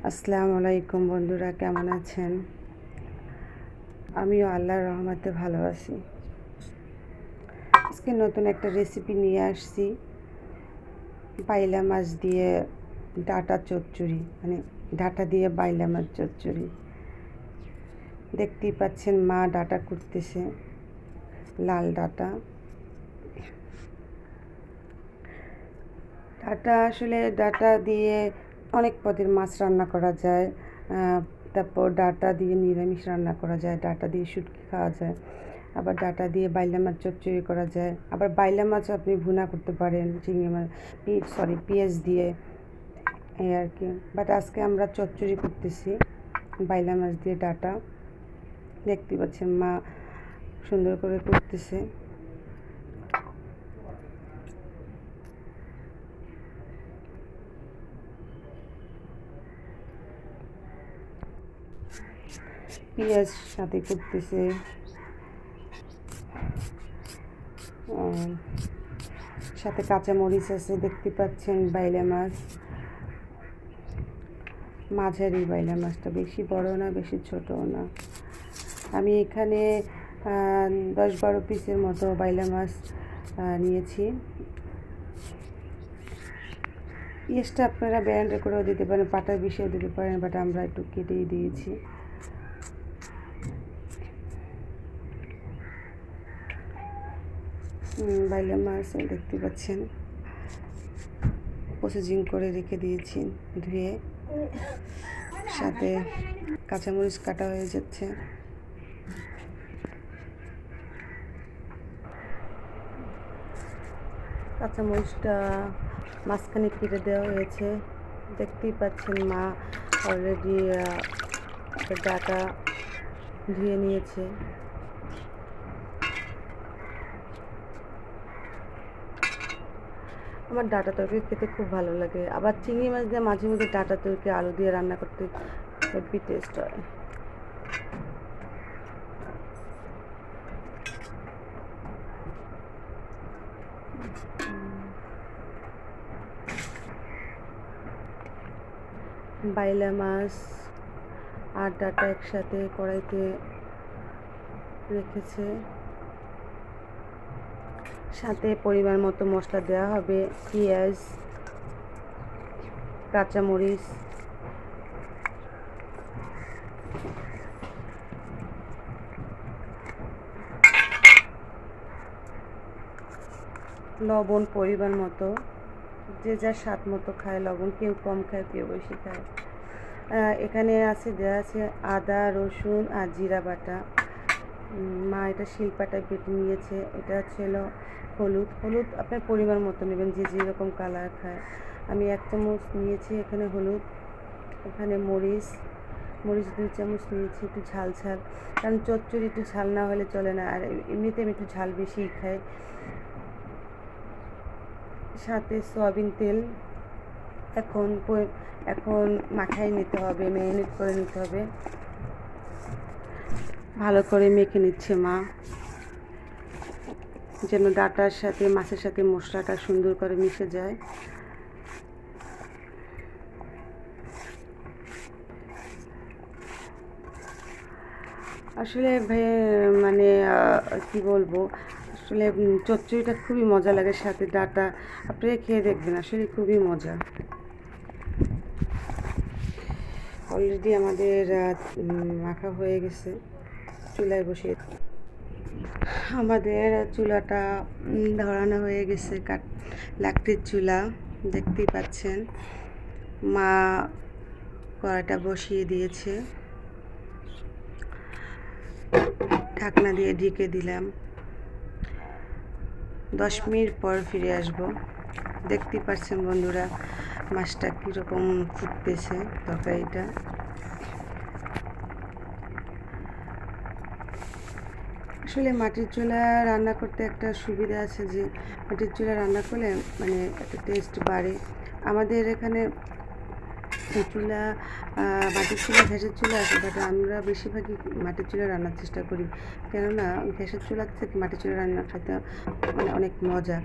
আসসালামু আলাইকুম বন্ধুরা, কেমন আছেন? আমিও আল্লাহর রহমতে ভালো আছি। আজকে নতুন একটা রেসিপি নিয়ে আসছি, বাইলা মাছ দিয়ে ডাঁটা চচ্চড়ি, মানে ডাঁটা দিয়ে বাইলা মাছ চচ্চড়ি। দেখতেই পাচ্ছেন মা ডাঁটা কুটতেছে, লাল ডাঁটা। ডাঁটা দিয়ে অনেক পদের মাছ রান্না করা যায়। তারপর ডাঁটা দিয়ে নিরামিষ রান্না করা যায়, ডাঁটা দিয়ে শুটকি খাওয়া যায়, আবার ডাঁটা দিয়ে বাইলা মাছ চচ্চড়ি করা যায়, আবার বাইলা মাছ আপনি ভুনা করতে পারেন চিংড়ি মাছ পেঁয়াজ দিয়ে, এই আর কি। বাট আজকে আমরা চচ্চড়ি করতেছি বাইলা মাছ দিয়ে ডাঁটা। দেখতে পাচ্ছেন মা সুন্দর করে করতেছে। পেঁয়াজ সাথে করতেছে, সাথে কাঁচামরিচ আছে। দেখতে পাচ্ছেন বাইলা মাছ, মাঝারি বাইলা মাছটা, বেশি বড় না বেশি ছোটও না। আমি এখানে 10-12 পিসের মতো বাইলা মাছ নিয়েছি। পেঁয়াজটা আপনারা ব্যান্ডে করেও দিতে পারেন, পাটার বিষেও দিতে পারেন, বাট আমরা একটু কেটেই দিয়েছি। বাইলা মাছ দেখতে পাচ্ছেন প্রসেসিং করে রেখে দিয়েছি ধুয়ে, সাথে কাঁচামরিচ কাটা হয়ে যাচ্ছে। কাঁচামরিচটা মাঝখানে কেটে দেওয়া হয়েছে। দেখতেই পাচ্ছেন মা অলরেডি ডাঁটা ধুয়ে নিয়েছে। আমার ডাঁটা তরকারি খেতে খুব ভালো লাগে, আবার চিংড়ি মাছ দিয়ে মাঝে মধ্যে ডাঁটা তরকারি আলু দিয়ে রান্না করতে হেভি টেস্ট হয়। বাইলা মাছ আর ডাঁটা একসাথে কড়াইতে রেখেছে, সাথে পরিমাণ মতো মশলা দেওয়া হবে, পেঁয়াজ, কাঁচামরিচ, লবণ পরিমাণ মতো, যে যার স্বাদ মতো খায় লবণ, কেউ কম খায় কেউ বেশি খায়। এখানে দেওয়া আছে আদা, রসুন আর জিরা বাটা। মা এটা শিলপাটায় বেটে নিয়েছে। এটা ছিল হলুদ আপনার পরিমাণ মতো নেবেন, যে যেরকম কালার খায়। আমি 1 চামচ নিয়েছি এখানে হলুদ। এখানে মরিচ 2 চামচ নিয়েছি, একটু ঝাল, কারণ চচ্চড়ি একটু ঝাল না হলে চলে না, আর এমনিতে আমি একটু ঝাল বেশিই খাই। সাথে সয়াবিন তেল এখন মাখাই নিতে হবে, ম্যারিনেট করে নিতে হবে। ভালো করে মেখে নিচ্ছে মা, যেন ডাঁটার সাথে মাছের সাথে মশলাটা সুন্দর করে মিশে যায়। আসলে মানে কি বলবো, আসলে চচ্চড়িটা খুবই মজা লাগে, সাথে ডাঁটা আপনারা খেয়ে দেখবেন, আসলে খুবই মজা। অলরেডি আমাদের মাখা হয়ে গেছে, চুলায় বসে আমাদের চুলাটা ধরানো হয়ে গেছে, লাকড়ির চুলা। দেখতেই পাচ্ছেন মা কড়াইটা বসিয়ে দিয়েছে, ঢাকনা দিয়ে ঢেকে দিলাম। 10 মিনিট পর ফিরে আসব। দেখতেই পাচ্ছেন বন্ধুরা মাছটা কীরকম ফুটতেছে, তরকারিটা। আসলে মাটির চুলা রান্না করতে একটা সুবিধা আছে, যে মাটির চুলা রান্না করলে মানে একটা টেস্ট বাড়ে। আমাদের এখানে চুলা, মাটির চুলা, গ্যাসের চুলা আছে, বাট আমরা বেশিরভাগই মাটির চুলা রান্নার চেষ্টা করি, কেননা গ্যাসের চুলা থেকে মাটির চুলা রান্না খেতে মানে অনেক মজা।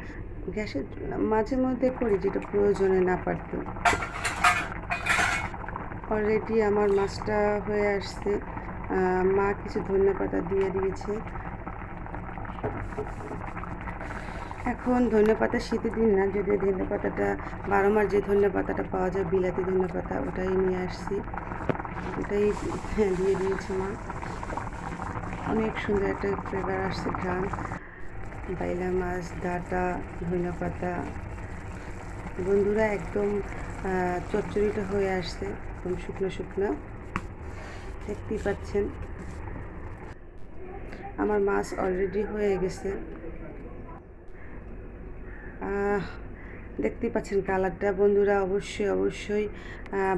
গ্যাসের মাঝে মধ্যে করি যেটা প্রয়োজনে না পারতে। অলরেডি আমার মাছটা হয়ে আসছে। মা কিছু ধনেপাতা দিয়ে দিয়েছে। এখন ধনেপাতা শীতের দিন না, যদিও ধনেপাতাটা 12 মাস যে ধনেপাতাটা পাওয়া যায় বিলাতি ধনেপাতা, ওটাই নিয়ে আসছি, ওটাই দিয়ে দিয়েছে মা। অনেক সুন্দর একটা ফ্লেভার আসছে, ঘ্রাণ। বাইলা মাছ, ডাঁটা, ধনেপাতা, বন্ধুরা একদম চচ্চড়িটা হয়ে আসছে, একদম শুকনো শুকনো, দেখতেই পাচ্ছেন। আমার মাছ অলরেডি হয়ে গেছে। দেখতেই পাচ্ছেন কালারটা। বন্ধুরা অবশ্যই অবশ্যই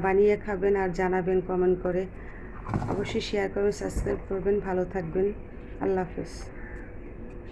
বানিয়ে খাবেন আর জানাবেন কমেন্ট করে। অবশ্যই শেয়ার করবেন, সাবস্ক্রাইব করবেন। ভালো থাকবেন। আল্লাহ হাফেজ।